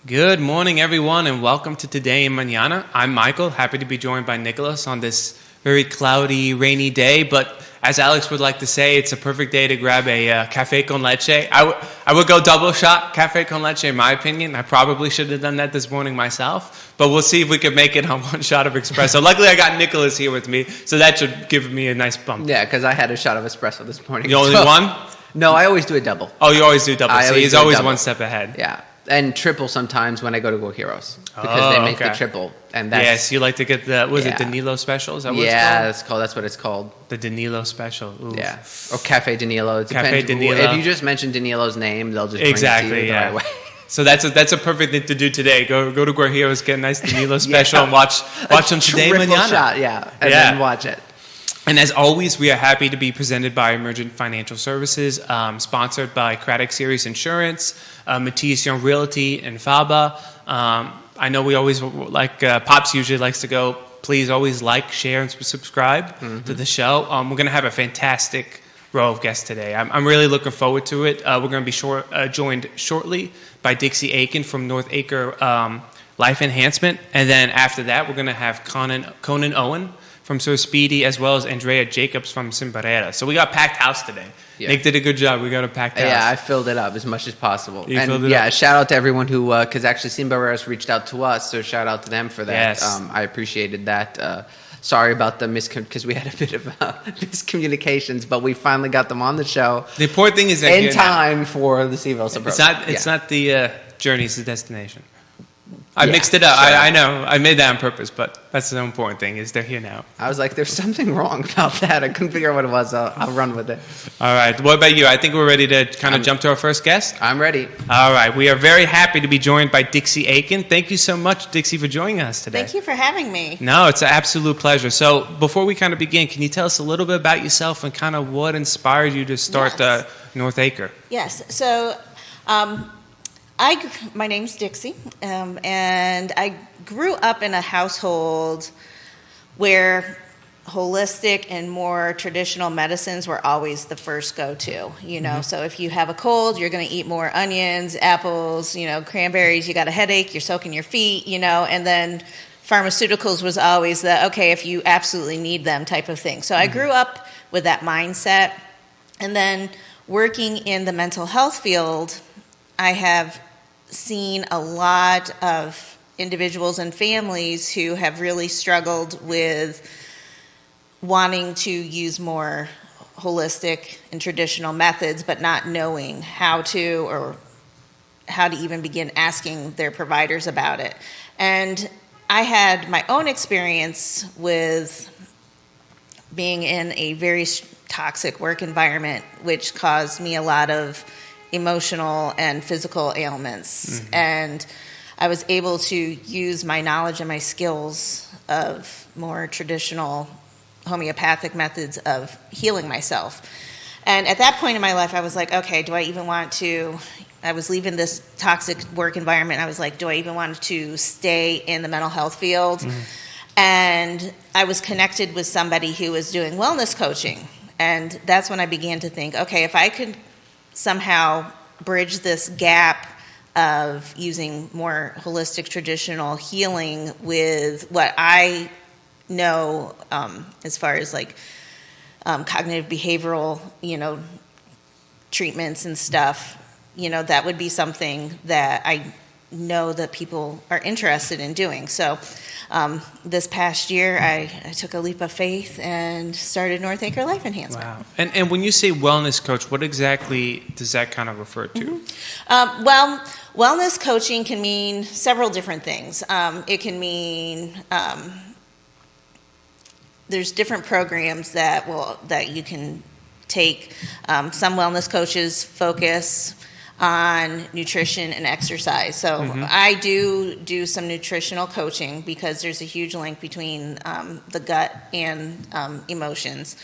Good morning, everyone, and welcome to Today in Mañana. I'm Michael, happy to be joined by Nickolas on this very cloudy, rainy day, but as Alex would like to say, it's a perfect day to grab a café con leche. I would go double shot café con leche, in my opinion. I probably should have done that this morning myself, but we'll see if we can make it on one shot of espresso. Luckily, I got Nickolas here with me, so that should give me a nice bump. Yeah, because I had a shot of espresso this morning. The only one? No, I always do a double. Oh, you always do double, so he's always double. one step ahead. Yeah. And triple sometimes when I go to Guajiros because they make the triple, and that's yes. You like to get the it Danilo special? Is that what it's called? That's what it's called. The Danilo special. Ooh. Yeah, or Cafe Danilo. It Cafe Danilo. If you just mention Danilo's name, they'll just bring it to you the right way. So that's a perfect thing to do today. Go to Guajiros, get a nice Danilo special, and watch some Today Mañana. Shot, and then watch it. And as always, we are happy to be presented by Emergent Financial Services, sponsored by Craddock Series Insurance, Matthias Realty, and Faba. I know we always Pops usually likes to go, please always like, share, and subscribe to the show. We're going to have a fantastic row of guests today. I'm really looking forward to it. We're going to be joined shortly by Dixie Aiken from North Acre Life Enhancement. And then after that, we're going to have Conan Owen from Sir Speedy, as well as Andrea Jacobs from Barreras. So we got a packed house today. Yeah. Nick did a good job. We got a packed house. Yeah, I filled it up as much as possible. Filled it up. Shout out to everyone who, because actually Barreras reached out to us, so shout out to them for that. Yes. I appreciated that. Sorry about the because we had a bit of miscommunications, but we finally got them on the show. The important thing is that in time for the CVille Suburban. It's not the journey, it's the destination. I mixed it up. Sure. I know. I made that on purpose, but that's the important thing is they're here now. I was like, there's something wrong about that. I couldn't figure out what it was. I'll run with it. All right. What about you? I think we're ready to kind of jump to our first guest. I'm ready. All right. We are very happy to be joined by Dixie Aiken. Thank you so much, Dixie, for joining us today. Thank you for having me. No, it's an absolute pleasure. So before we kind of begin, can you tell us a little bit about yourself and kind of what inspired you to start North Acre? Yes. So my name's Dixie, and I grew up in a household where holistic and more traditional medicines were always the first go-to, So if you have a cold, you're going to eat more onions, apples, cranberries. You got a headache, you're soaking your feet, and then pharmaceuticals was always if you absolutely need them type of thing. So I grew up with that mindset, and then working in the mental health field, I have seen a lot of individuals and families who have really struggled with wanting to use more holistic and traditional methods, but not knowing how to or how to even begin asking their providers about it. And I had my own experience with being in a very toxic work environment, which caused me a lot of emotional and physical ailments. And I was able to use my knowledge and my skills of more traditional homeopathic methods of healing myself. And at that point in my life, I was like, okay, do I even want to, I was leaving this toxic work environment. I was like, do I even want to stay in the mental health field? And I was connected with somebody who was doing wellness coaching. And that's when I began to think, okay, if I could somehow bridge this gap of using more holistic traditional healing with what I know as far as cognitive behavioral treatments and stuff, that would be something that I know that people are interested in doing. So this past year, I took a leap of faith and started North Acre Life Enhancement. Wow. And when you say wellness coach, what exactly does that kind of refer to? Well, wellness coaching can mean several different things. It can mean there's different programs that you can take. Some wellness coaches focus on nutrition and exercise. So I do some nutritional coaching because there's a huge link between the gut and emotions.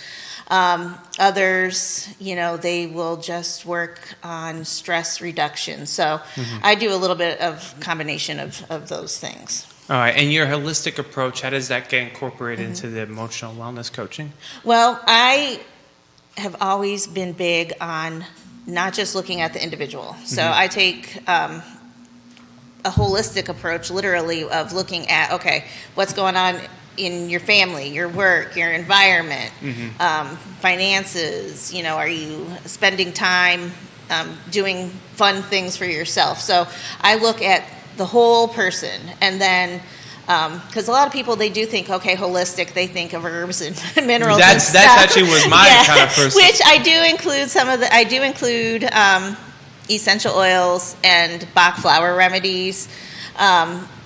Others, they will just work on stress reduction. So I do a little bit of combination of those things. All right, and your holistic approach, how does that get incorporated into the emotional wellness coaching? Well, I have always been big on not just looking at the individual. So I take a holistic approach, literally, of looking at, okay, what's going on in your family, your work, your environment, finances, are you spending time doing fun things for yourself? So I look at the whole person, and then because a lot of people, they do think, okay, holistic, they think of herbs and minerals. That's actually was my kind of first. Which I do include essential oils and Bach flower remedies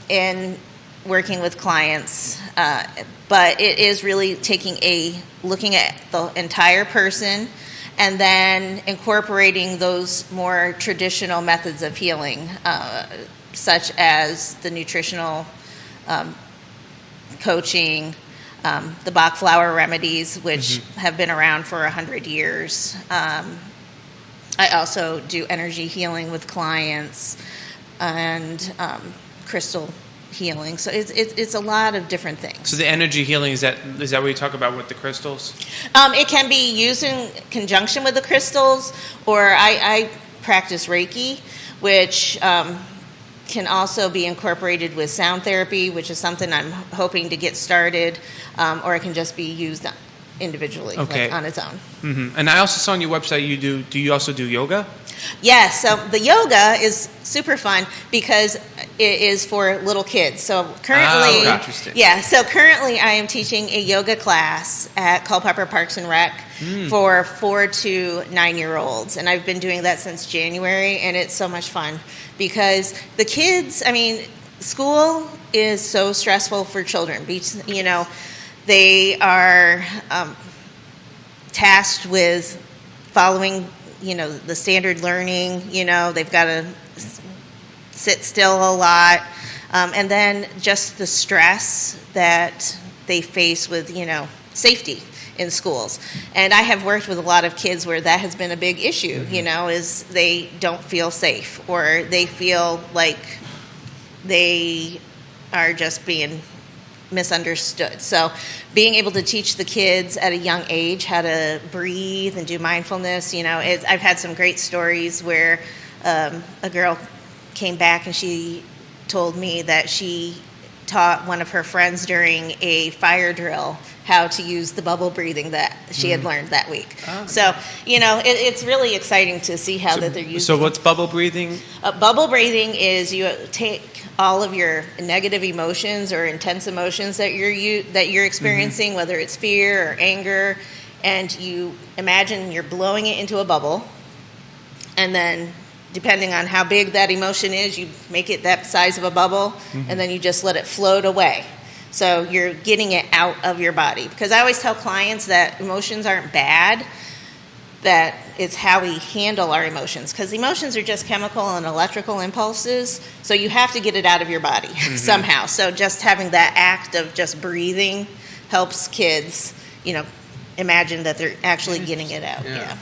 in working with clients. But it is really looking at the entire person, and then incorporating those more traditional methods of healing, such as the nutritional coaching, the Bach flower remedies, which have been around for 100 years. I also do energy healing with clients, and crystal healing. So it's a lot of different things. So the energy healing, is that what you talk about with the crystals? It can be used in conjunction with the crystals, or I practice Reiki, which can also be incorporated with sound therapy, which is something I'm hoping to get started, or it can just be used individually, okay, like on its own. And I also saw on your website do you also do yoga? Yes, so the yoga is super fun because it is for little kids. So currently, interesting. Yeah, so currently I am teaching a yoga class at Culpeper Parks and Rec for 4 to 9-year-olds, and I've been doing that since January, and it's so much fun because the kids, school is so stressful for children. They are tasked with following the standard learning, they've got to sit still a lot. And then just the stress that they face with, safety in schools. And I have worked with a lot of kids where that has been a big issue, is they don't feel safe, or they feel like they are just being misunderstood. So being able to teach the kids at a young age how to breathe and do mindfulness, I've had some great stories where a girl came back and she told me that she taught one of her friends during a fire drill how to use the bubble breathing that she had learned that week. Oh, so, it's really exciting to see how that they're using. So what's bubble breathing? Bubble breathing is you take all of your negative emotions or intense emotions that you're experiencing, whether it's fear or anger, and you imagine you're blowing it into a bubble, and then depending on how big that emotion is, you make it that size of a bubble, and then you just let it float away. So you're getting it out of your body. Because I always tell clients that emotions aren't bad, that it's how we handle our emotions. Because emotions are just chemical and electrical impulses, so you have to get it out of your body somehow. So just having that act of just breathing helps kids, imagine that they're actually getting it out. Yeah.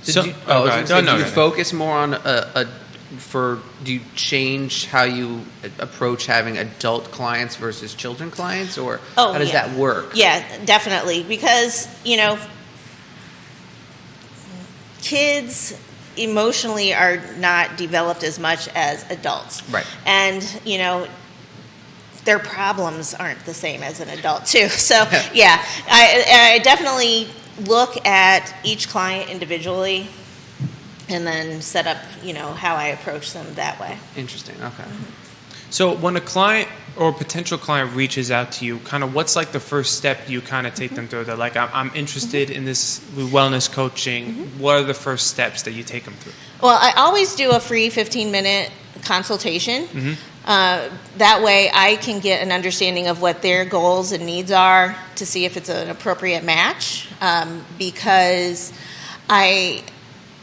Do you focus more on do you change how you approach having adult clients versus children clients, or how does that work? Yeah, definitely. Because, kids emotionally are not developed as much as adults. Right. And, their problems aren't the same as an adult, too. So, yeah, I definitely look at each client individually and then set up, how I approach them that way. Interesting. Okay. So when a client or potential client reaches out to you, kind of what's like the first step you kind of take them through? They're like, I'm interested in this wellness coaching. What are the first steps that you take them through? Well, I always do a free 15-minute consultation. That way I can get an understanding of what their goals and needs are to see if it's an appropriate match, because I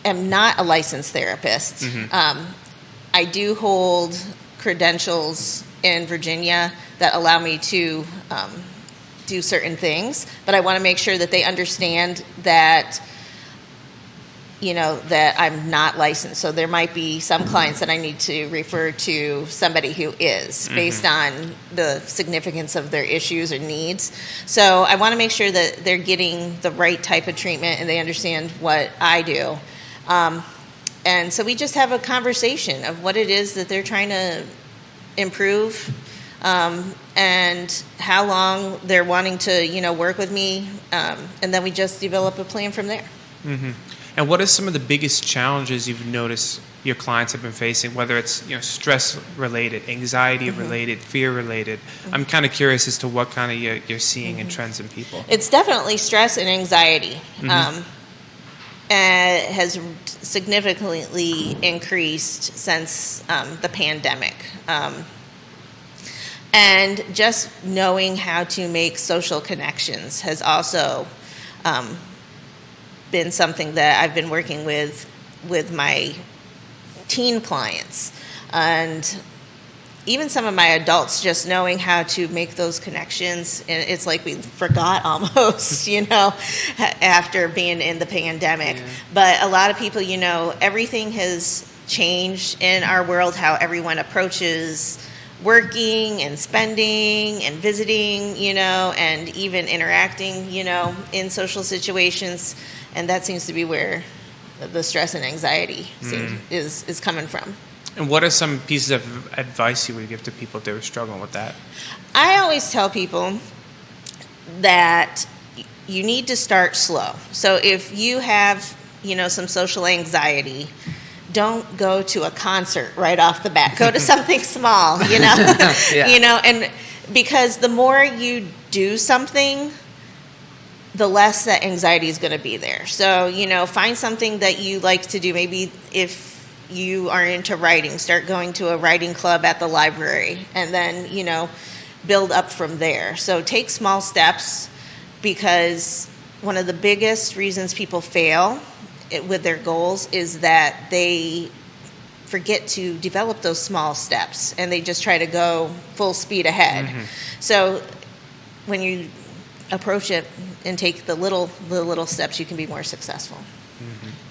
am not a licensed therapist. I do hold credentials in Virginia that allow me to do certain things, but I want to make sure that they understand that that I'm not licensed. So there might be some clients that I need to refer to somebody who is, based on the significance of their issues or needs. So I want to make sure that they're getting the right type of treatment and they understand what I do. And so we just have a conversation of what it is that they're trying to improve, and how long they're wanting to, work with me, and then we just develop a plan from there. Mm-hmm. And what are some of the biggest challenges you've noticed your clients have been facing, whether it's stress related, anxiety related, fear related? I'm kind of curious as to what kind of you're seeing in trends in people. It's definitely stress and anxiety. And has significantly increased since the pandemic. And just knowing how to make social connections has also been something that I've been working with my teen clients. And even some of my adults, just knowing how to make those connections, and it's like we forgot almost, after being in the pandemic. Yeah. But a lot of people, everything has changed in our world, how everyone approaches working and spending and visiting, and even interacting, in social situations. And that seems to be where the stress and anxiety is coming from. And what are some pieces of advice you would give to people if they were struggling with that? I always tell people that you need to start slow. So if you have, some social anxiety, don't go to a concert right off the bat. Go to something small, Yeah. And because the more you do something, the less that anxiety is going to be there. So, find something that you like to do. Maybe if you are into writing, start going to a writing club at the library, and then, build up from there. So take small steps, because one of the biggest reasons people fail with their goals is that they forget to develop those small steps, and they just try to go full speed ahead. So when you approach it and take the little steps, you can be more successful.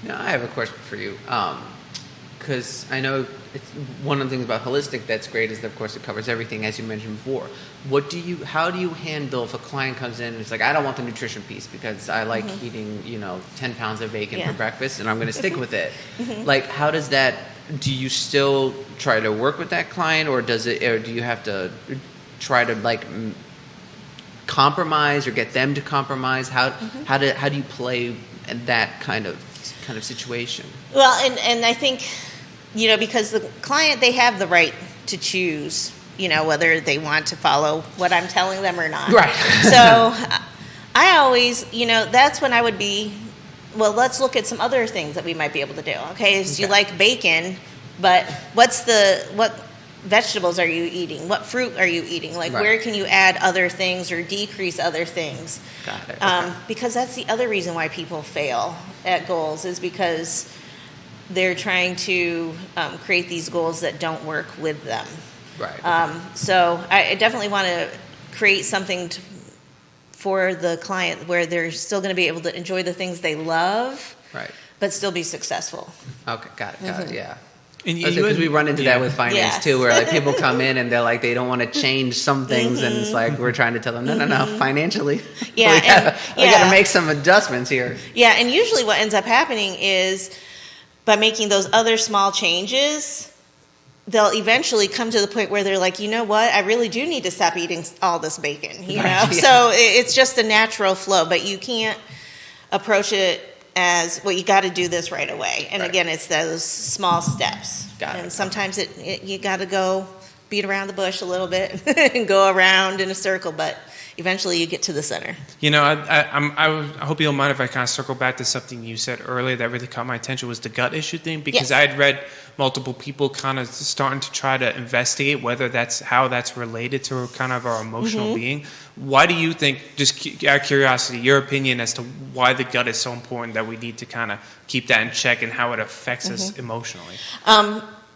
Now, I have a question for you. Because I know it's one of the things about holistic that's great is that, of course, it covers everything, as you mentioned before. How do you handle if a client comes in and it's like, I don't want the nutrition piece because I like eating, 10 pounds of bacon for breakfast and I'm going to stick with it. Like, how does that, do you still try to work with that client, or do you have to try to compromise or get them to compromise? How do you play in that kind of situation? Well, and I think, because the client, they have the right to choose, whether they want to follow what I'm telling them or not. Right. So I always, that's when I would be, well, let's look at some other things that we might be able to do. Okay, so you like bacon, but what vegetables are you eating? What fruit are you eating? Where can you add other things or decrease other things? Got it. Okay. Because that's the other reason why people fail at goals, is because they're trying to create these goals that don't work with them. Right. So I definitely want to create something for the client where they're still going to be able to enjoy the things they love, right, but still be successful. Okay, got it, yeah. Because we run into that with finance too, where people come in and they're like, they don't want to change some things, and it's like we're trying to tell them, no, financially, we got to make some adjustments here. Yeah, and usually what ends up happening is by making those other small changes, they'll eventually come to the point where they're like, you know what, I really do need to stop eating all this bacon. Right, yeah. So it's just a natural flow, but you can't approach it as, well, you got to do this right away. And again, it's those small steps. And sometimes you got to go beat around the bush a little bit and go around in a circle, but eventually you get to the center. I hope you don't mind if I kind of circle back to something you said earlier that really caught my attention, was the gut issue thing, because I had read multiple people kind of starting to try to investigate whether how that's related to kind of our emotional being. Why do you think, just out of curiosity, your opinion as to why the gut is so important, that we need to kind of keep that in check, and how it affects us emotionally?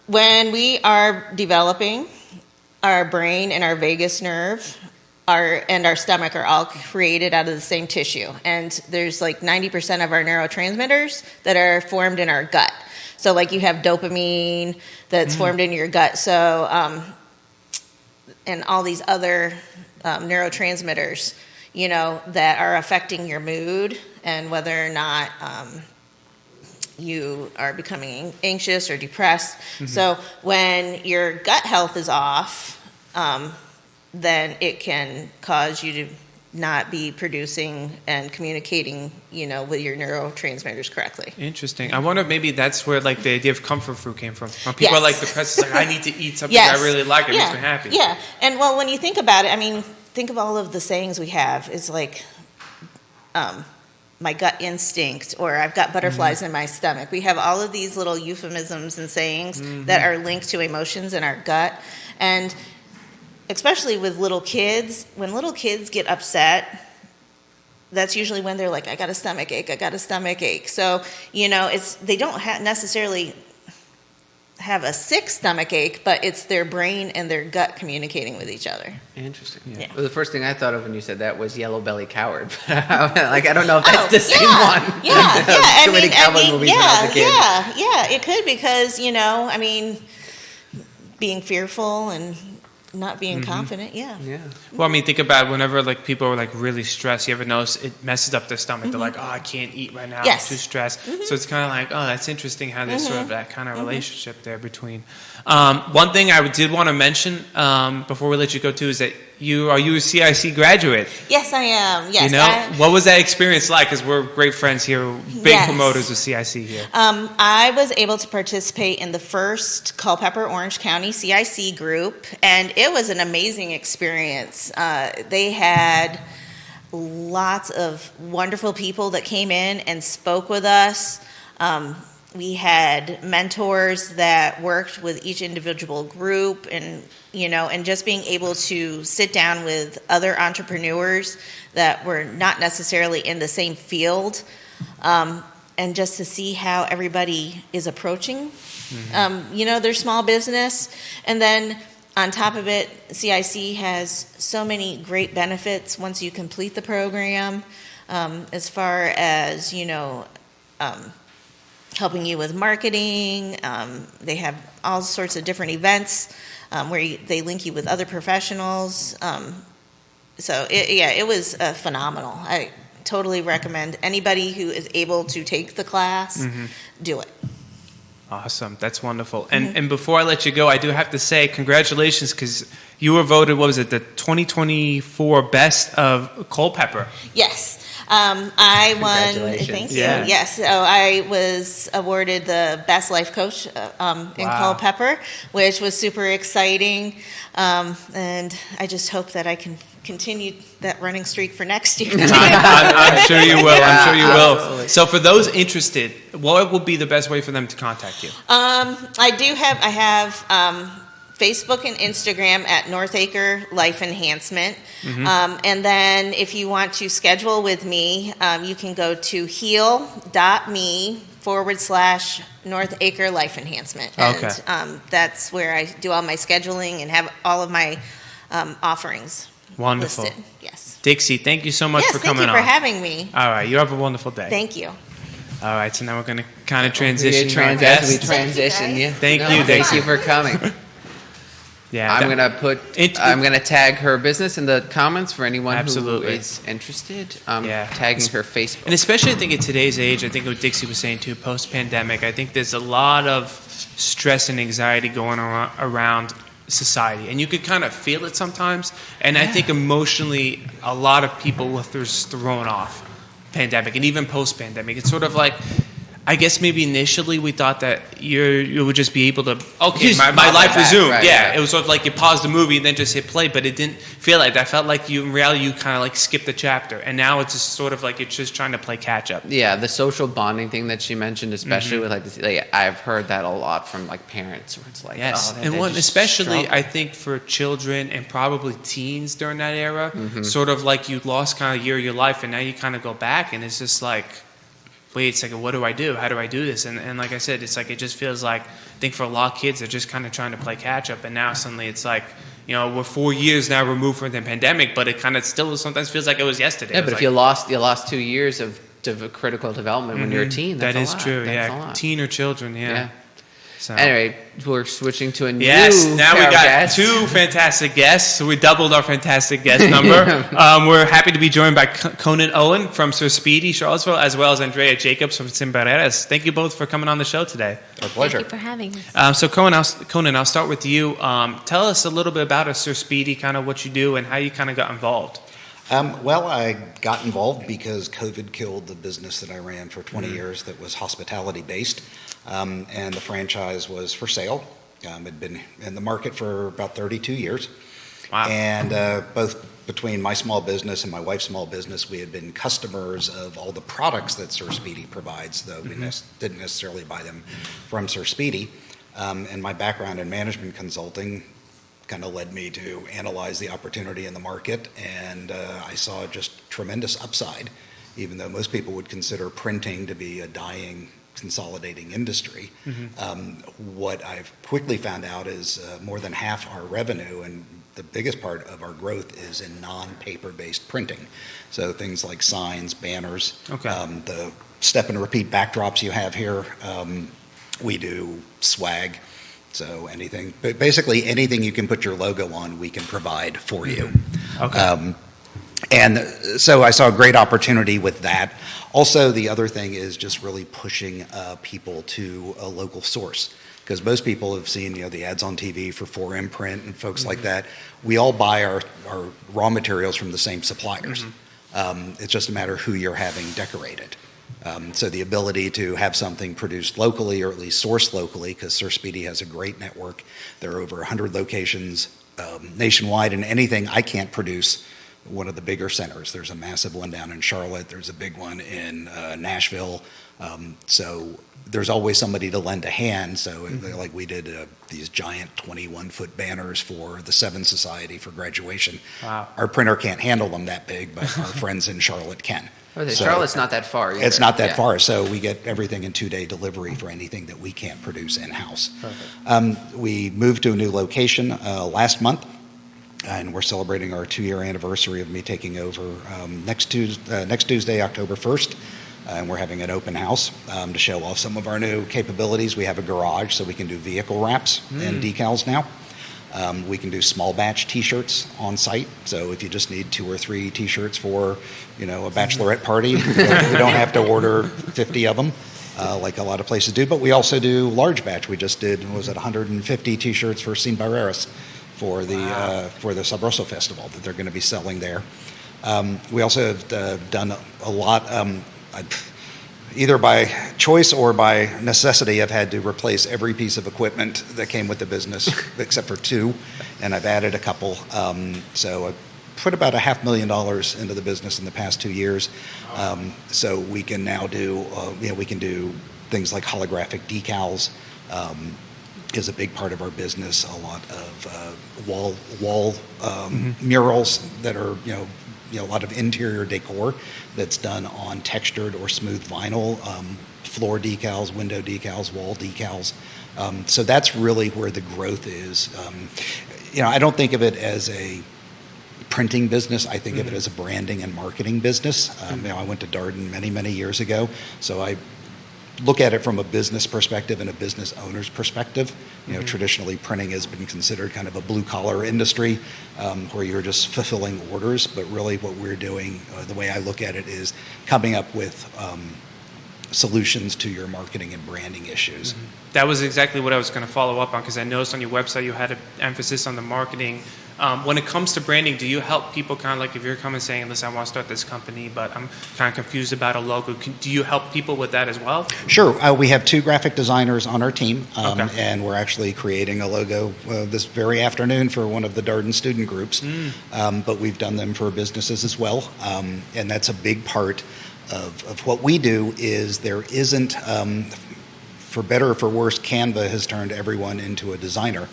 When we are developing, our brain and our vagus nerve and our stomach are all created out of the same tissue. And there's 90% of our neurotransmitters that are formed in our gut. So you have dopamine that's formed in your gut. So, and all these other neurotransmitters, that are affecting your mood and whether or not you are becoming anxious or depressed. So when your gut health is off, then it can cause you to not be producing and communicating, with your neurotransmitters correctly. Interesting. I wonder if maybe that's where like the idea of comfort food came from. When people are like depressed, it's like, I need to eat something I really like. It makes me happy. Yeah. And well, when you think about it, I mean, think of all of the sayings we have. It's like, my gut instinct, or I've got butterflies in my stomach. We have all of these little euphemisms and sayings that are linked to emotions in our gut. And especially with little kids, when little kids get upset, that's usually when they're like, I got a stomach ache, I got a stomach ache. So, they don't necessarily have a sick stomach ache, but it's their brain and their gut communicating with each other. Interesting. Yeah. Well, the first thing I thought of when you said that was yellow belly coward. I don't know if that's the same one. Yeah. Too many cowboy movies when I was a kid. Yeah, it could, because, being fearful and not being confident, yeah. Well, I mean, think about whenever like people are like really stressed. You ever notice it messes up their stomach? They're like, oh, I can't eat right now. I'm too stressed. So it's kind of like, oh, that's interesting how there's sort of that kind of relationship there between. One thing I did want to mention before we let you go too is that are you a CIC graduate? Yes, I am. Yes. What was that experience like? Because we're great friends here, big promoters of CIC here. I was able to participate in the first Culpeper Orange County CIC group, and it was an amazing experience. They had lots of wonderful people that came in and spoke with us. We had mentors that worked with each individual group, and just being able to sit down with other entrepreneurs that were not necessarily in the same field, and just to see how everybody is approaching, their small business. And then on top of it, CIC has so many great benefits once you complete the program, as far as, helping you with marketing. They have all sorts of different events where they link you with other professionals. It was phenomenal. I totally recommend anybody who is able to take the class, do it. Awesome. That's wonderful. And before I let you go, I do have to say congratulations, because you were voted, what was it, the 2024 Best of Culpeper. Yes. I won, thank you. Yeah. Yes, so I was awarded the Best Life Coach in Culpeper, which was super exciting. And I just hope that I can continue that running streak for next year. I'm sure you will. Yeah, I'm sure you will. absolutely. So for those interested, what will be the best way for them to contact you? I have Facebook and Instagram at North Acre Life Enhancement. And then if you want to schedule with me, you can go to heal.me/North Acre Life Enhancement. Okay. And that's where I do all my scheduling and have all of my offerings. Wonderful. Listed. Yes. Dixie, thank you so much for coming on. Thank you for having me. All right. You have a wonderful day. Thank you. All right. So now we're going to kind of transition. We transition. transition. Yeah. Thank you for coming. Yeah. I'm gonna tag her business in the comments for anyone who is interested. Tagging her Facebook. And especially, I think in today's age, I think what Dixie was saying too, post-pandemic, I think there's a lot of stress and anxiety going around society, and you could kind of feel it sometimes. And I think emotionally, a lot of people were thrown off pandemic, and even post-pandemic. It's sort of like, I guess maybe initially we thought that you would just be able to, my life resumed. Right. It was sort of like you pause the movie and then just hit play, but it didn't feel like that. I felt like in reality you kind of like skipped the chapter, and now it's just sort of like it's just trying to play catch up. Yeah, the social bonding thing that she mentioned, especially with I've heard that a lot from like parents, where it's like, especially I think for children and probably teens during that era, sort of like you lost kind of a year of your life, and now you kind of go back, and it's just like, wait a second, what do I do? How do I do this? And like I said, it's like it just feels like, I think for a lot of kids, they're just kind of trying to play catch up. And now suddenly it's like, we're 4 years now removed from the pandemic, but it kind of still sometimes feels like it was yesterday. Yeah, but if you lost 2 years of critical development when you're a teen, that's that a is lot. true. That's a lot. Teen or children. Yeah. So. Anyway, we're switching to a new now we got guest. 2 fantastic guests. So we doubled our fantastic guest number. We're happy to be joined by Conan Owen from Sir Speedy, Charlottesville, as well as Andrea Jacobs from Barreras. Thank you both for coming on the show today. Our pleasure. Thank you for having us. So Conan, I'll start with you. Tell us a little bit about Sir Speedy, kind of what you do and how you kind of got involved. Well, I got involved because COVID killed the business that I ran for 20 years that was hospitality-based, and the franchise was for sale. Had been in the market for about 32 years. Wow. And both between my small business and my wife's small business, we had been customers of all the products that Sir Speedy provides, though we didn't necessarily buy them from Sir Speedy. And my background in management consulting kind of led me to analyze the opportunity in the market, and I saw just tremendous upside, even though most people would consider printing to be a dying, consolidating industry. What I've quickly found out is more than half our revenue and the biggest part of our growth is in non-paper-based printing. So things like signs, banners, the step and repeat backdrops you have here. We do swag. So anything, but basically anything you can put your logo on, we can provide for you. And so I saw a great opportunity with that. Also, the other thing is just really pushing people to a local source, because most people have seen the ads on TV for 4imprint and folks like that. We all buy our raw materials from the same suppliers. It's just a matter of who you're having decorated. So the ability to have something produced locally, or at least sourced locally, because Sir Speedy has a great network. There are over 100 locations nationwide, and anything I can't produce, one of the bigger centers. There's a massive one down in Charlotte. There's a big one in Nashville. So there's always somebody to lend a hand. So like we did these giant 21-foot banners for the Seven Society for graduation. Wow. Our printer can't handle them that big, but our friends in Charlotte can. Charlotte's not that far either. It's not that far, so we get everything in 2-day delivery for anything that we can't produce in-house. We moved to a new location last month, and we're celebrating our 2-year anniversary of me taking over next Tuesday, October 1st, and we're having an open house to show off some of our new capabilities. We have a garage, so we can do vehicle wraps and decals now. We can do small batch T-shirts on site. So if you just need 2 or 3 T-shirts for, a bachelorette party, you don't have to order 50 of them like a lot of places do. But we also do large batch. We just did 150 T-shirts for Barreras for the Sabroso Festival that they're going to be selling there. We also have done a lot. Either by choice or by necessity, I've had to replace every piece of equipment that came with the business, except for 2, and I've added a couple. So I put about $500,000 into the business in the past 2 years. So we can now do, we can do things like holographic decals. Is a big part of our business. A lot of wall murals that are, a lot of interior decor that's done on textured or smooth vinyl, floor decals, window decals, wall decals. So that's really where the growth is. I don't think of it as a printing business. I think of it as a branding and marketing business. I went to Darden many, many years ago, so I look at it from a business perspective and a business owner's perspective. Traditionally printing has been considered kind of a blue-collar industry where you're just fulfilling orders, but really what we're doing, the way I look at it, is coming up with solutions to your marketing and branding issues. That was exactly what I was going to follow up on, because I noticed on your website you had an emphasis on the marketing. When it comes to branding, do you help people kind of like if you're coming saying, listen, I want to start this company, but I'm kind of confused about a logo. Do you help people with that as well? Sure. We have 2 graphic designers on our team, and we're actually creating a logo this very afternoon for one of the Darden student groups. But we've done them for businesses as well, and that's a big part of what we do. Is there isn't, for better or for worse, Canva has turned everyone into a designer.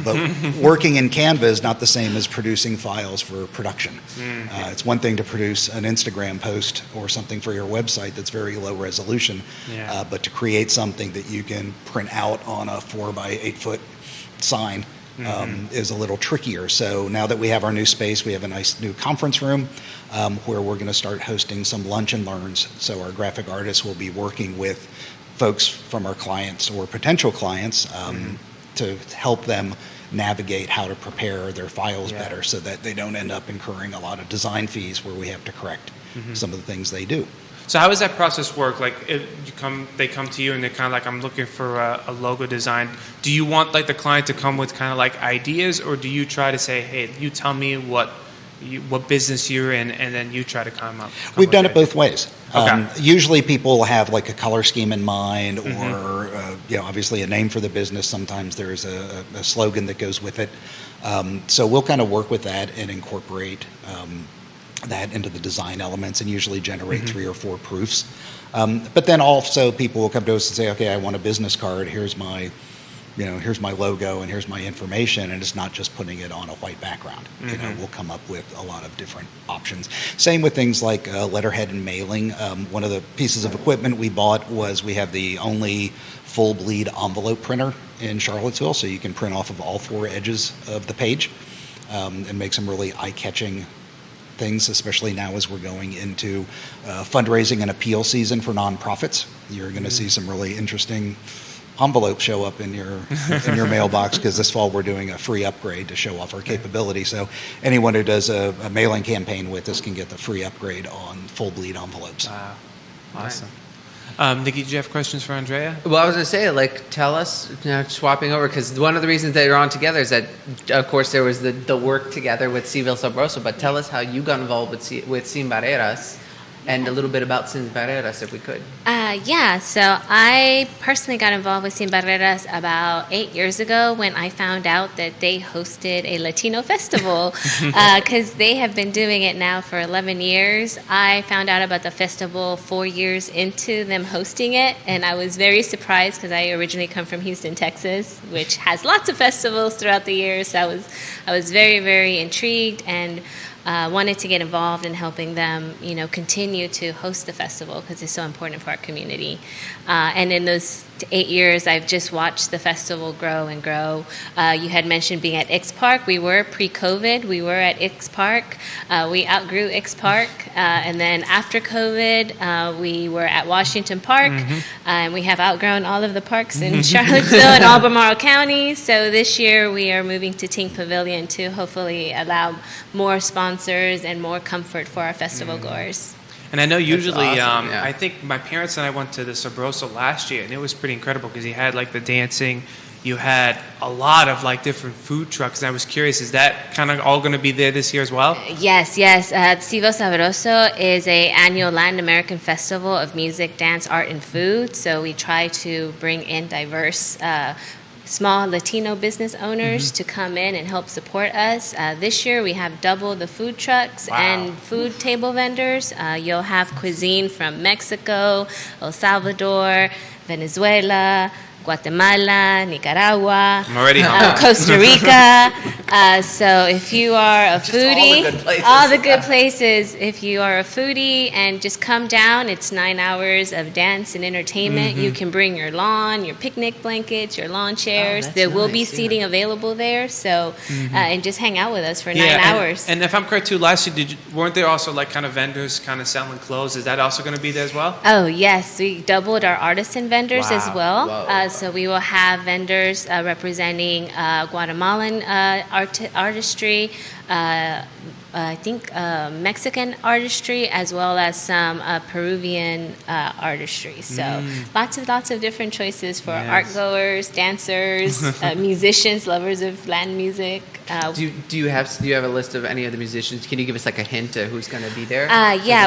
But working in Canva is not the same as producing files for production. It's one thing to produce an Instagram post or something for your website that's very low resolution, but to create something that you can print out on a 4 by 8 foot sign is a little trickier. So now that we have our new space, we have a nice new conference room where we're going to start hosting some lunch and learns. So our graphic artists will be working with folks from our clients or potential clients to help them navigate how to prepare their files better so that they don't end up incurring a lot of design fees where we have to correct some of the things they do. So how does that process work? Like, they come to you and they're kind of like, I'm looking for a logo design. Do you want like the client to come with kind of like ideas, or do you try to say, hey, you tell me what business you're in, and then you try to come up? We've done it both ways. Okay. Usually people have like a color scheme in mind, or obviously a name for the business. Sometimes there's a slogan that goes with it. So we'll kind of work with that and incorporate that into the design elements, and usually generate 3 or 4 proofs. But then also people will come to us and say, okay, I want a business card. Here's my logo and here's my information, and it's not just putting it on a white background. We'll come up with a lot of different options. Same with things like letterhead and mailing. One of the pieces of equipment we bought was we have the only full bleed envelope printer in Charlottesville, so you can print off of all 4 edges of the page and make some really eye-catching things, especially now as we're going into fundraising and appeal season for nonprofits. You're going to see some really interesting envelopes show up in your mailbox, because this fall we're doing a free upgrade to show off our capability. So anyone who does a mailing campaign with us can get the free upgrade on full bleed envelopes. Wow, awesome. Nikki, did you have questions for Andrea? Well, I was going to say, tell us, swapping over, because one of the reasons that you're on together is that, of course, there was the work together with CVille Sabroso, but tell us how you got involved with Sin Barreras, and a little bit about Sin Barreras, if we could. So I personally got involved with Sin Barreras about 8 years ago when I found out that they hosted a Latino festival, because they have been doing it now for 11 years. I found out about the festival 4 years into them hosting it, and I was very surprised because I originally come from Houston, Texas, which has lots of festivals throughout the year. So I was very, very intrigued and wanted to get involved in helping them, continue to host the festival, because it's so important for our community. And in those 8 years, I've just watched the festival grow and grow. You had mentioned being at X Park. We were pre-COVID. We were at X Park. We outgrew X Park. And then after COVID, we were at Washington Park. And we have outgrown all of the parks in Charlottesville and Albemarle County. So this year, we are moving to Tink Pavilion to hopefully allow more sponsors and more comfort for our festival goers. And I know usually, awesome, I think my parents and I went to the Sabroso last year, and it was pretty incredible because you had the dancing, you had a lot of different food trucks, and I was curious, is that kind of all going to be there this year as well? Yes. CVille Sabroso is an annual Latin American festival of music, dance, art, and food. So we try to bring in diverse small Latino business owners to come in and help support us. This year we have double the food trucks and food table vendors. You'll have cuisine from Mexico, El Salvador, Venezuela, Guatemala, Nicaragua, I'm already hungry. Costa Rica. So if you are a foodie, all the good places. If you are a foodie and just come down, it's 9 hours of dance and entertainment. You can bring your lawn, your picnic blankets, your lawn chairs. There will be seating available there. So and just hang out with us for 9 hours. And if I'm correct too, last year weren't there also kind of vendors kind of selling clothes? Is that also going to be there as well? Oh yes, we doubled our artisan vendors as well. Whoa. So we will have vendors representing Guatemalan artistry, I think Mexican artistry, as well as some Peruvian artistry. So lots of different choices for art goers, dancers, musicians, lovers of Latin music. Do you have a list of any of the musicians? Can you give us a hint to who's going to be there?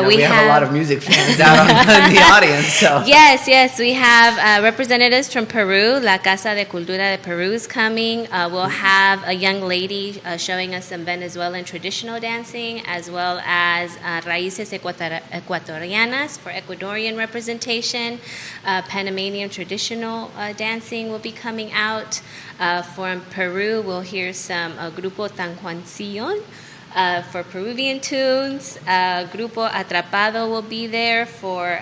We have a lot of music fans out in the audience. So. Yes, we have representatives from Peru. La Casa de Cultura de Peru is coming. We'll have a young lady showing us some Venezuelan traditional dancing, as well as Raíces Ecuatorianas for Ecuadorian representation. Panamanian traditional dancing will be coming out. From Peru, we'll hear some Grupo Tanjuancillon for Peruvian tunes. Grupo Atrapado will be there for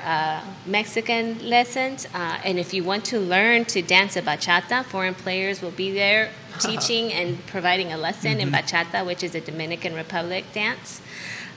Mexican lessons. And if you want to learn to dance a bachata, foreign players will be there teaching and providing a lesson in bachata, which is a Dominican Republic dance.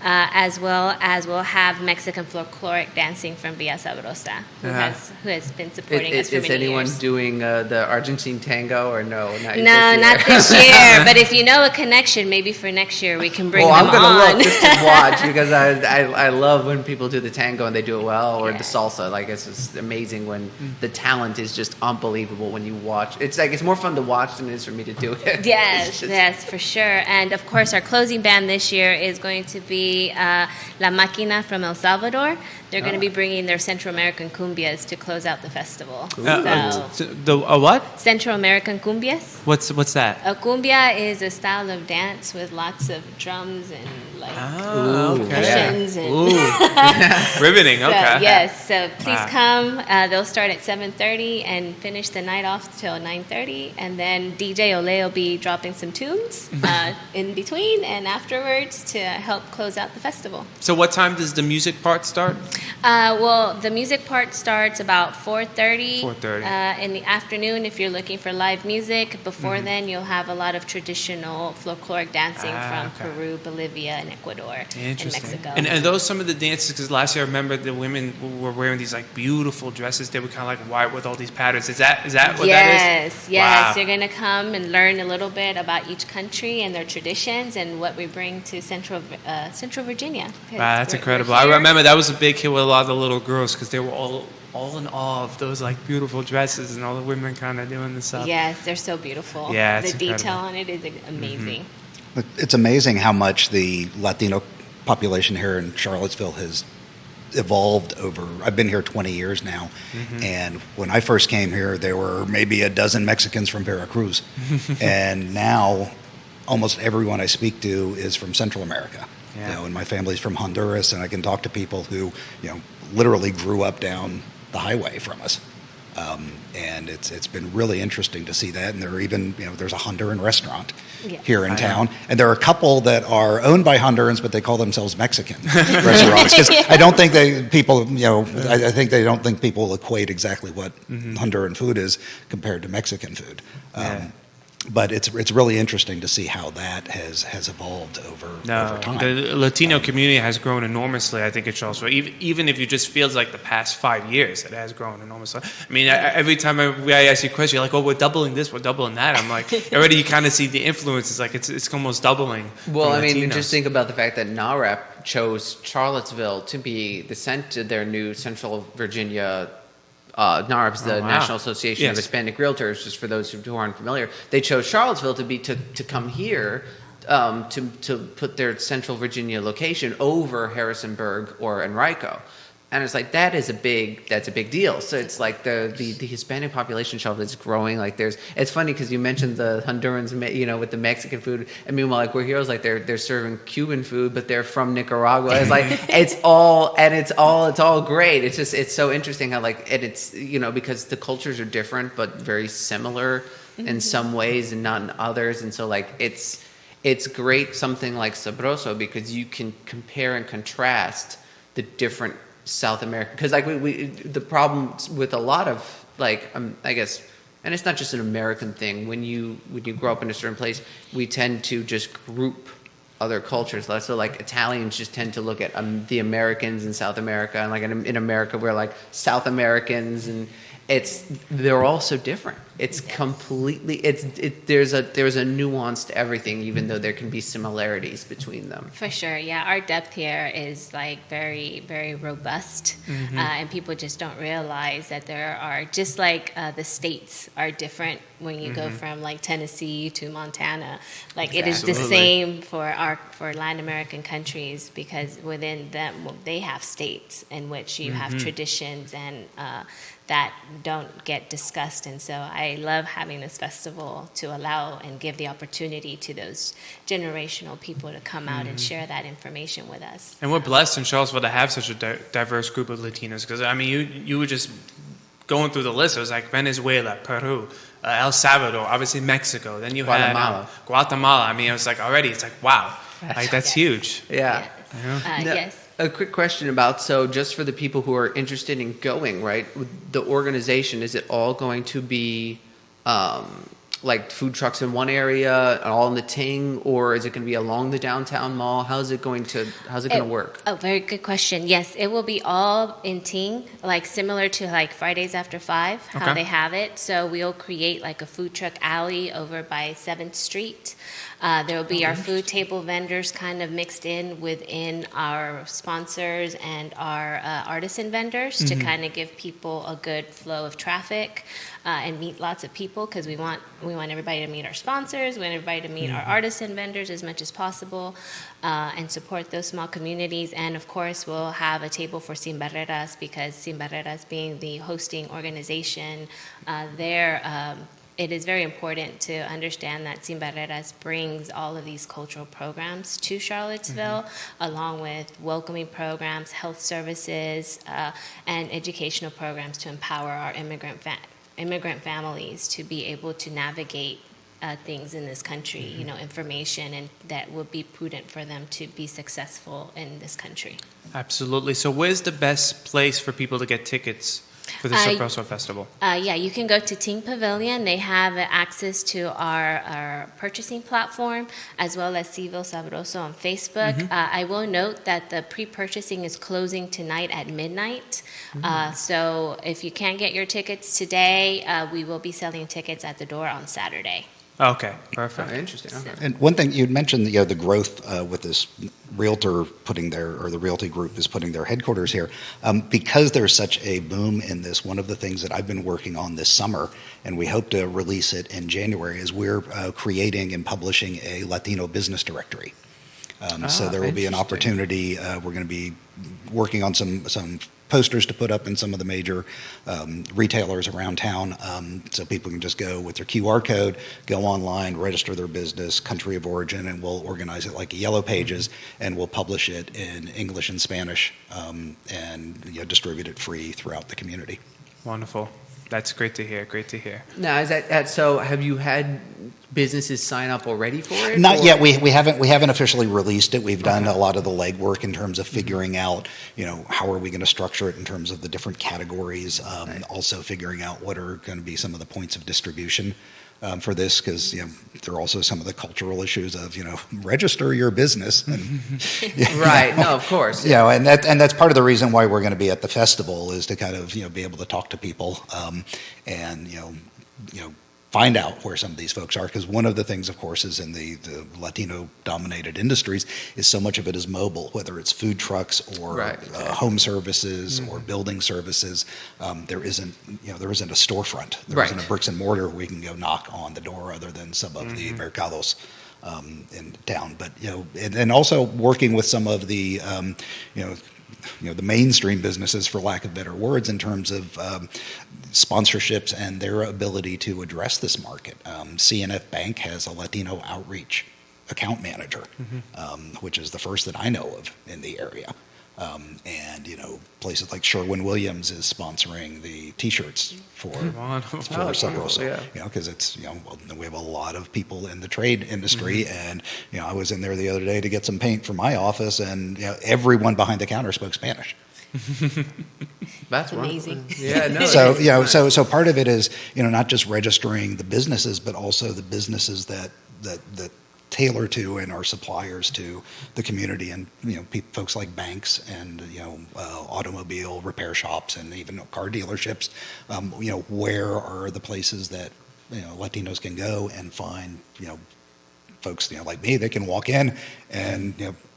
as well as we'll have Mexican folkloric dancing from Villa Sabrosa, who has been supporting us for many years. Is anyone doing the Argentine tango or no? Not this year. But if you know a connection, maybe for next year we can bring them on. I'm going to look just to watch because I love when people do the tango and they do it well, or the salsa. Like, it's just amazing when the talent is just unbelievable when you watch. It's like it's more fun to watch than it is for me to do it. Yes, for sure. And of course, our closing band this year is going to be La Mañana from El Salvador. They're going to be bringing their Central American cumbias to close out the festival. What? Central American cumbias. What's that? A cumbia is a style of dance with lots of drums and percussions and riveting. Okay. Yes. So please come. They'll start at 7:30 and finish the night off till 9:30, and then DJ Ole will be dropping some tunes in between and afterwards to help close out the festival. So what time does the music part start? Well, the music part starts about 4:30. 4:30 in the afternoon. If you're looking for live music, before then you'll have a lot of traditional folkloric dancing from Peru, Bolivia, and Ecuador, and Mexico. And are those some of the dances? Because last year I remember the women were wearing these like beautiful dresses. They were kind of like white with all these patterns. Is that what that is? Yes. Wow. You're going to come and learn a little bit about each country and their traditions and what we bring to Central Virginia. Wow, that's incredible. I remember that was a big hit with a lot of the little girls because they were all in awe of those like beautiful dresses and all the women kind of doing this stuff. Yes, they're so beautiful. Yeah, the detail on it is amazing. It's amazing how much the Latino population here in Charlottesville has evolved over. I've been here 20 years now, and when I first came here, there were maybe a dozen Mexicans from Veracruz, and now almost everyone I speak to is from Central America. Yeah. And my family's from Honduras, and I can talk to people who literally grew up down the highway from us. And it's been really interesting to see that. And there are even, there's a Honduran restaurant here in town. And there are a couple that are owned by Hondurans, but they call themselves Mexican restaurants. Because I don't think I think they don't think people equate exactly what Honduran food is compared to Mexican food. But it's really interesting to see how that has evolved over time. The Latino community has grown enormously, I think, in Charlottesville. Even if it just feels like the past 5 years, it has grown enormously. I mean, every time I ask you a question, you're like, we're doubling this, we're doubling that. I'm like, already you kind of see the influence. It's like it's almost doubling. Well, I mean, you just think about the fact that NAREP chose Charlottesville to be the center, their new Central Virginia. NARP's the National Association of Hispanic Realtors, just for those who aren't familiar. They chose Charlottesville to come here to put their Central Virginia location over Harrisonburg or Enrico. And it's like that's a big deal. So it's like the Hispanic population shelf is growing. Like it's funny because you mentioned the Hondurans, with the Mexican food, and meanwhile, like we're heroes, like they're serving Cuban food, but they're from Nicaragua. It's like it's all great. It's so interesting how it's because the cultures are different but very similar in some ways and not in others, and so it's great something like Sabroso because you can compare and contrast the different South America, because the problem with a lot of I guess, and it's not just an American thing. When you grow up in a certain place, we tend to just group other cultures. So Italians just tend to look at the Americans in South America, and in America we're South Americans, and they're all so different. It's completely there's a nuance to everything, even though there can be similarities between them. For sure, yeah. Our depth here is very, very robust, and people just don't realize that there are just the states are different when you go from Tennessee to Montana. It is the same for Latin American countries, because within them they have states in which you have traditions and that don't get discussed. And so I love having this festival to allow and give the opportunity to those generational people to come out and share that information with us. And we're blessed in Charlottesville to have such a diverse group of Latinos, because you were just going through the list. It was Venezuela, Peru, El Salvador, obviously Mexico. Then you had Guatemala. It was already, wow. That's huge. Yeah. Yes. A quick question about, so just for the people who are interested in going, right, the organization, is it all going to be like food trucks in one area, all in the Ting, or is it going to be along the downtown mall? How's it going to work? Oh, very good question. Yes, it will be all in Ting, like similar to like Fridays After 5, how they have it. So we'll create like a food truck alley over by 7th Street. There will be our food table vendors kind of mixed in within our sponsors and our artisan vendors to kind of give people a good flow of traffic and meet lots of people, because we want everybody to meet our sponsors, we want everybody to meet our artisan vendors as much as possible, and support those small communities. And of course, we'll have a table for Sin Barreras, because Sin Barreras being the hosting organization, it is very important to understand that Sin Barreras brings all of these cultural programs to Charlottesville, along with welcoming programs, health services, and educational programs to empower our immigrant families to be able to navigate things in this country, information, and that would be prudent for them to be successful in this country. Absolutely. So where's the best place for people to get tickets for the Sabroso Festival? You can go to Ting Pavilion. They have access to our purchasing platform, as well as CVille Sabroso on Facebook. I will note that the pre-purchasing is closing tonight at midnight. So if you can't get your tickets today, we will be selling tickets at the door on Saturday. Okay, perfect. Oh, interesting. Okay. And one thing you'd mentioned, the growth with this realtor the Realty group is putting their headquarters here. Because there's such a boom in this, one of the things that I've been working on this summer, and we hope to release it in January, is we're creating and publishing a Latino business directory. So there will be an opportunity. We're going to be working on some posters to put up in some of the major retailers around town, so people can just go with their QR code, go online, register their business, country of origin, and we'll organize it like a Yellow Pages, and we'll publish it in English and Spanish, and distribute it free throughout the community. Wonderful. That's great to hear. Great to hear. Now, is that so? Have you had businesses sign up already for it? Not yet. We haven't officially released it. We've done a lot of the legwork in terms of figuring out, how are we going to structure it in terms of the different categories. Also figuring out what are going to be some of the points of distribution for this, because there are also some of the cultural issues of register your business. And, right. No, of course. And that's part of the reason why we're going to be at the festival, is to kind of be able to talk to people and find out where some of these folks are, because one of the things, of course, is in the Latino-dominated industries is so much of it is mobile, whether it's food trucks or home services or building services. There isn't a storefront. There isn't a bricks and mortar where we can go knock on the door, other than some of the mercados in town. But and also working with some of the the mainstream businesses, for lack of better words, in terms of sponsorships and their ability to address this market. CNF Bank has a Latino outreach account manager, which is the first that I know of in the area. And places like Sherwin-Williams is sponsoring the T-shirts for Sabroso. Because it's we have a lot of people in the trade industry, and I was in there the other day to get some paint for my office, and everyone behind the counter spoke Spanish. That's amazing. So part of it is not just registering the businesses, but also the businesses that tailor to and are suppliers to the community, and folks like banks and automobile repair shops and even car dealerships. Where are the places that Latinos can go and find folks like me that can walk in and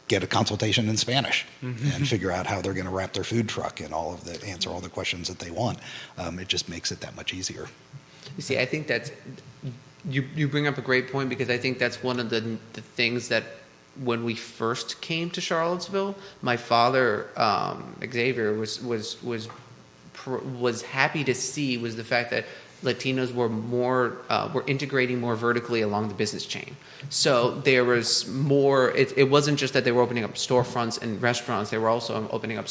get a consultation in Spanish and figure out how they're going to wrap their food truck and answer all the questions that they want. It just makes it that much easier. You see, I think that's you bring up a great point, because I think that's one of the things that when we first came to Charlottesville, my father Xavier was happy to see was the fact that Latinos were integrating more vertically along the business chain. So there was more. It wasn't just that they were opening up storefronts and restaurants. They were also opening up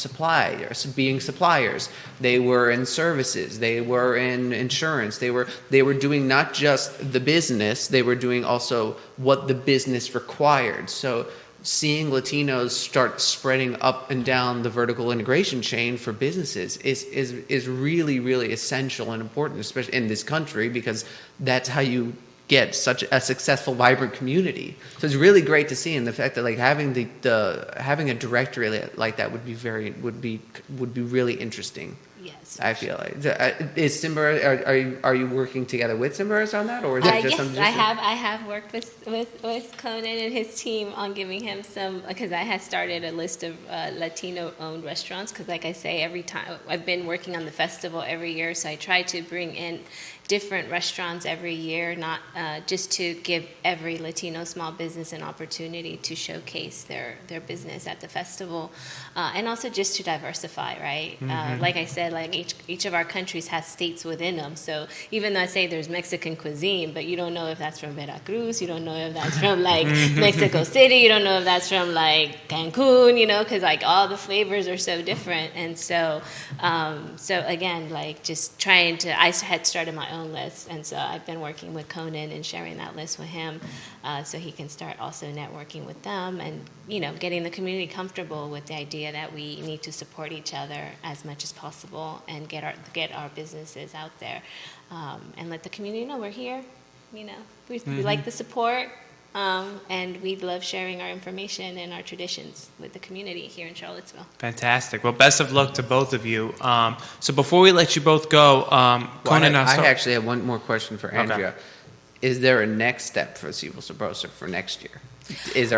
being suppliers. They were in services. They were in insurance. They were doing not just the business. They were doing also what the business required. So seeing Latinos start spreading up and down the vertical integration chain for businesses is really, really essential and important, especially in this country, because that's how you get such a successful, vibrant community. So it's really great to see, and the fact that like having having a directory like that would be really interesting. Yes, I feel like is Simba. Are you working together with Simba on that, or is it just something? Yes, I have worked with Conan and his team on giving him some, because I had started a list of Latino-owned restaurants. Because, like I say, every time I've been working on the festival every year, so I try to bring in different restaurants every year, not just to give every Latino small business an opportunity to showcase their business at the festival, and also just to diversify, right? Mm-hmm. Like I said, like each of our countries has states within them. So even though I say there's Mexican cuisine, but you don't know if that's from Veracruz, you don't know if that's from like Mexico City, you don't know if that's from like Cancun, because like all the flavors are so different. And so again, like just trying to, I had started my own list, and so I've been working with Conan and sharing that list with him, so he can start also networking with them, and getting the community comfortable with the idea that we need to support each other as much as possible and get our businesses out there, and let the community know we're here. We like the support, and we love sharing our information and our traditions with the community here in Charlottesville. Fantastic. Well, best of luck to both of you. So before we let you both go, Conan, I actually have one more question for Andrea. Okay. Is there a next step for CVille Sabrosa for next year?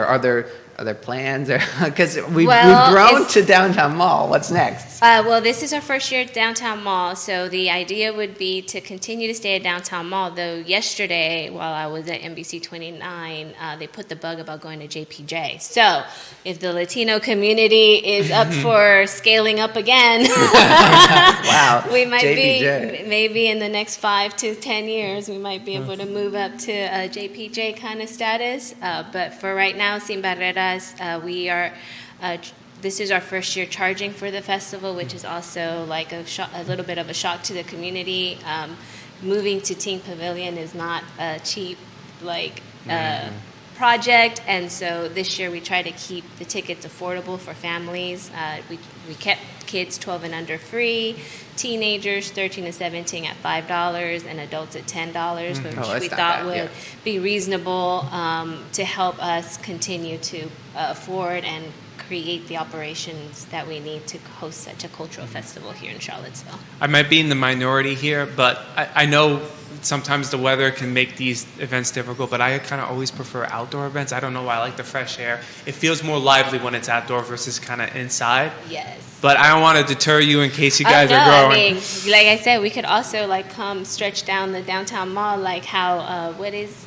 Are there plans? Because we've grown to downtown mall. What's next? Well, this is our first year at downtown mall, so the idea would be to continue to stay at downtown mall. Though yesterday, while I was at NBC 29, they put the bug about going to JPJ. So if the Latino community is up for scaling up again, wow, we might JPJ. be maybe in the next 5 to 10 years, we might be able to move up to a JPJ kind of status. But for right now, Sin Barreras, we are. This is our first year charging for the festival, which is also like a little bit of a shock to the community. Moving to Teen Pavilion is not a cheap project, and so this year we try to keep the tickets affordable for families. We kept kids 12 and under free, teenagers 13 to 17 at $5, and adults at $10, which we thought would be reasonable to help us continue to afford and create the operations that we need to host such a cultural festival here in Charlottesville. I might be in the minority here, but I know sometimes the weather can make these events difficult, but I kind of always prefer outdoor events. I don't know why. I like the fresh air. It feels more lively when it's outdoor versus kind of inside. Yes. But I don't want to deter you in case you guys are growing. I mean, like I said, we could also come stretch down the downtown mall, like how what is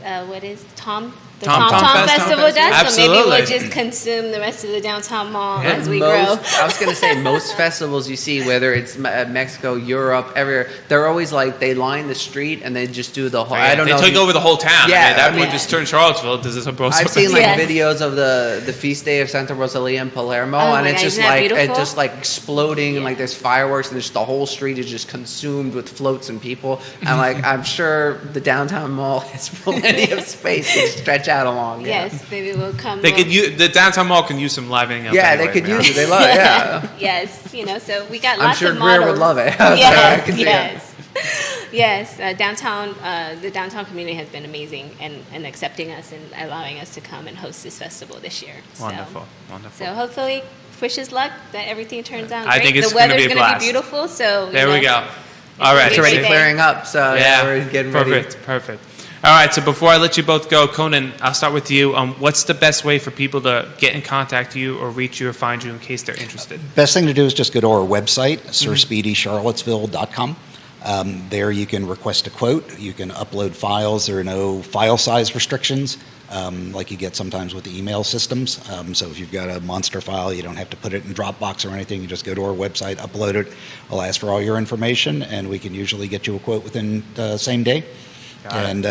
Tom Festival does. Absolutely. So maybe we'll just consume the rest of the downtown mall as we grow. I was going to say, most festivals you see, whether it's Mexico, Europe, everywhere, they're always like, they line the street and they just do the whole, I don't know. They took over the whole town. Yeah. I mean, just turned Charlottesville. This is a I've seen videos of the feast day of Santa Rosalia in Palermo, and it's just like exploding, and like there's fireworks, and the whole street is just consumed with floats and people. I'm sure the downtown mall has plenty of space to stretch out along. Yes, maybe we'll come. The downtown mall can use some livening up. Yeah, anyway, they could use it. They love it. Yeah. Yes, so we got I'm lots sure of models. Greer would love it. Yes. The downtown community has been amazing and accepting us and allowing us to come and host this festival this year. Wonderful. So hopefully, wish us luck that everything turns out I great. think it's the weather's going to be beautiful. So there we go. All right, it's already clearing up. So we're getting ready. Perfect. All right, so before I let you both go, Conan, I'll start with you. What's the best way for people to get in contact with you or reach you or find you in case they're interested? Best thing to do is just go to our website, sirspeedycharlottesville.com. There you can request a quote. You can upload files. There are no file size restrictions like you get sometimes with the email systems. So if you've got a monster file, you don't have to put it in Dropbox or anything. You just go to our website, upload it. I'll ask for all your information, and we can usually get you a quote within the same day. And,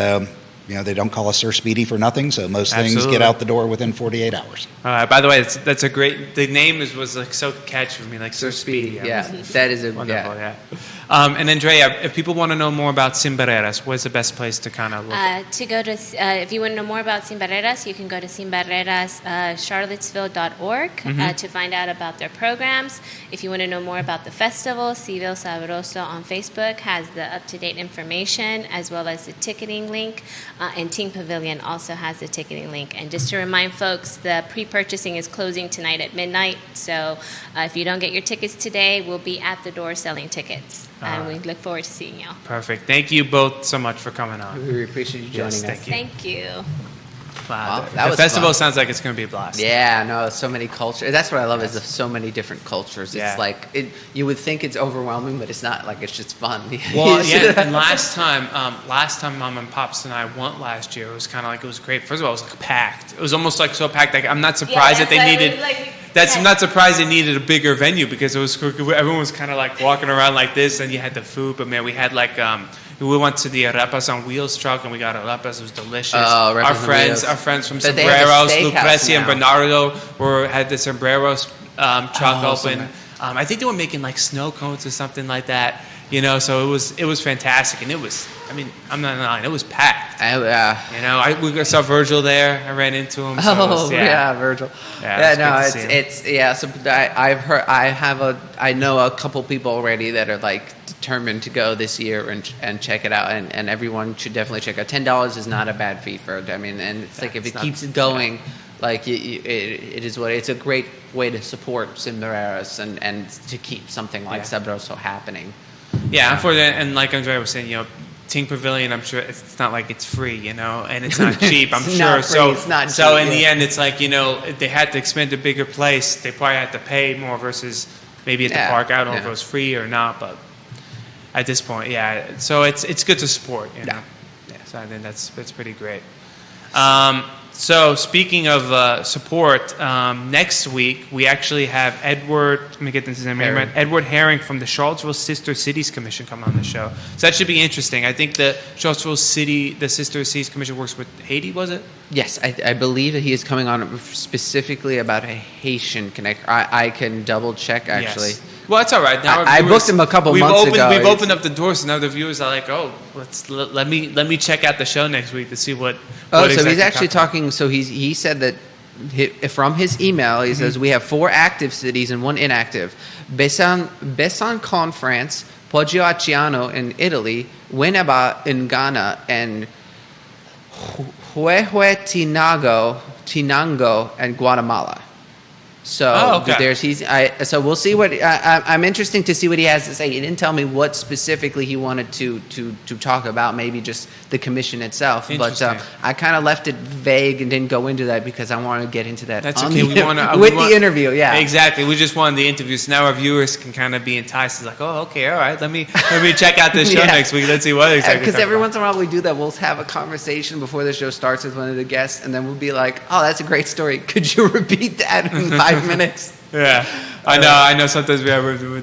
they don't call us Sir Speedy for nothing, so most things get out the door within 48 hours. By the way, that's a great, the name was like so catchy for me, like Sir Speedy. Yeah, that is wonderful, and Andrea, if people want to know more about Sin Barreras, where's the best place to kind of look? If you want to know more about Sin Barreras, you can go to sinbarreras.charlottesville.org to find out about their programs. If you want to know more about the festival, CVille Sabrosa on Facebook has the up-to-date information as well as the ticketing link. And Team Pavilion also has the ticketing link. And just to remind folks, the pre-purchasing is closing tonight at midnight. So if you don't get your tickets today, we'll be at the door selling tickets. And we look forward to seeing y'all. Perfect. Thank you both so much for coming on. We really appreciate you joining us. Thank you. Wow, the festival sounds like it's going to be a blast. Yeah, no, so many cultures. That's what I love is there's so many different cultures. It's like you would think it's overwhelming, but it's not. Like it's just fun. Well, yeah. And last time Mom and Pops and I went last year, it was kind of like it was great. First of all, it was like packed. It was almost like so packed. Like I'm not surprised that they needed. I'm not surprised they needed a bigger venue because it was everyone was kind of like walking around like this, and you had the food. But man, we had like. We went to the Arepas on Wheels truck, and we got arepas. It was delicious. Oh, our friends from Sombreros, Lucrecia and Bernardo, had the Sombreros truck open. I think they were making like snow cones or something like that. You know, so it was fantastic, and it was. I mean, I'm not lying. It was packed. You know, we saw Virgil there. I ran into him. So Virgil. So I know a couple people already that are like determined to go this year and check it out, and everyone should definitely check it out. $10 is not a bad fee for it. I mean, and it's like if it keeps it going. Like it is what it's a great way to support Barreras and to keep something like Sabroso happening. Yeah, and like Andrea was saying, you know, Team Pavilion, I'm sure it's not like it's free, you know, and it's not cheap, I'm sure. So in the end, it's like, you know, if they had to expand a bigger place, they probably had to pay more versus maybe at the park. I don't know if it was free or not, but at this point, so it's good to support, you know. So I think that's pretty great. So speaking of support, next week we actually have Edward. Let me get this name right. Edward Herring from the Charlottesville Sister Cities Commission coming on the show. So that should be interesting. I think the Charlottesville the Sister Cities Commission works with Haiti. Was it? Yes, I believe that he is coming on specifically about a Haitian connect. I can double check actually. Yes. Well, that's all right. Now I booked him a couple months ago. We've opened up the doors, so now the viewers are like, "Oh, let me check out the show next week to see what." So he's actually talking. So he said that from his email, he says we have 4 active cities and 1 inactive: Besançon, France; Poggioacciano in Italy; Winneba in Ghana; and Huehuetenango and Guatemala. So so we'll see what I'm interested to see what he has to say. He didn't tell me what specifically he wanted to talk about. Maybe just the commission itself. But I kind of left it vague and didn't go into that because I want to get into that. That's okay. The interview. Yeah, exactly. We just wanted the interview, so now our viewers can kind of be enticed. It's like, oh, okay, all right. Let me check out this show next week. Let's see what exactly. Because every once in a while we do that. We'll have a conversation before the show starts with one of the guests, and then we'll be like, oh, that's a great story. Could you repeat that in 5 minutes? Yeah, I know. Sometimes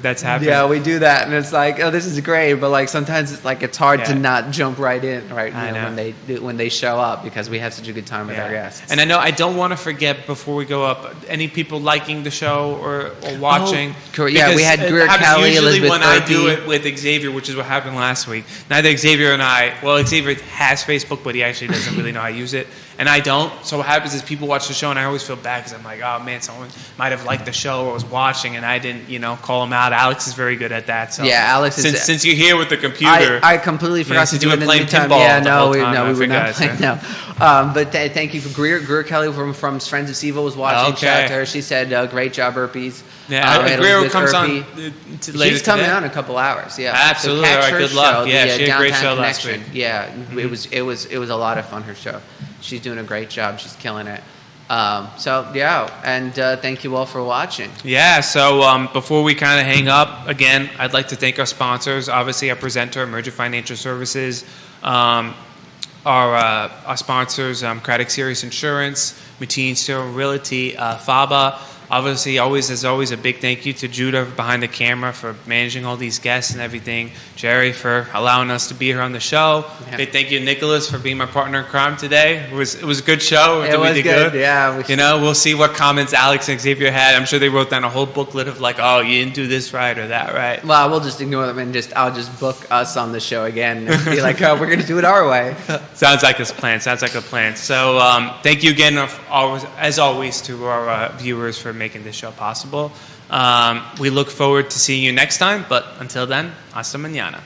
that's happening. Yeah, we do that, and it's like, oh, this is great, but like sometimes it's hard to not jump right in, right? When they show up because we have such a good time with our guests. And I don't want to forget before we go up, any people liking the show or watching. Oh, yeah, we had Greer Kelly, usually Elizabeth when Urpí. I do it with Xavier, which is what happened last week. Neither Xavier and Xavier has Facebook, but he actually doesn't really know how to use it. And I don't. So what happens is people watch the show, and I always feel bad because I'm like, oh man, someone might have liked the show or was watching, and I didn't, call them out. Alex is very good at that. So yeah, Alex. Since you're here with the computer, I completely forgot to do it in the meantime. Yeah, we were not playing. No, but thank you for Greer Kelly from Friends of CVille was watching. Okay. Shout out to her. She said, "Great job, Urpís." Yeah, Greer comes on. She's coming on in a couple hours. Yeah, absolutely. So all right, good luck. Yeah, she had a great show last week. Yeah, it was a lot of fun. Her show. She's doing a great job. She's killing it. And thank you all for watching. Yeah, so before we kind of hang up, again, I'd like to thank our sponsors. Obviously, our presenter, Emergent Financial Services, our sponsors, Craddock Serious Insurance, Matthias Realty, FABA. Obviously, there's always a big thank you to Judah behind the camera for managing all these guests and everything. Jerry for allowing us to be here on the show. Yeah. Big thank you, Nickolas, for being my partner in crime today. It was a good show. It was good. Yeah. We'll see what comments Alex and Xavier had. I'm sure they wrote down a whole booklet of like, oh, you didn't do this right or that right. Well, we'll just ignore them and I'll just book us on the show again and be like, oh, we're going to do it our way. Sounds like a plan. So thank you again, as always, to our viewers for making this show possible. We look forward to seeing you next time, but until then, hasta mañana.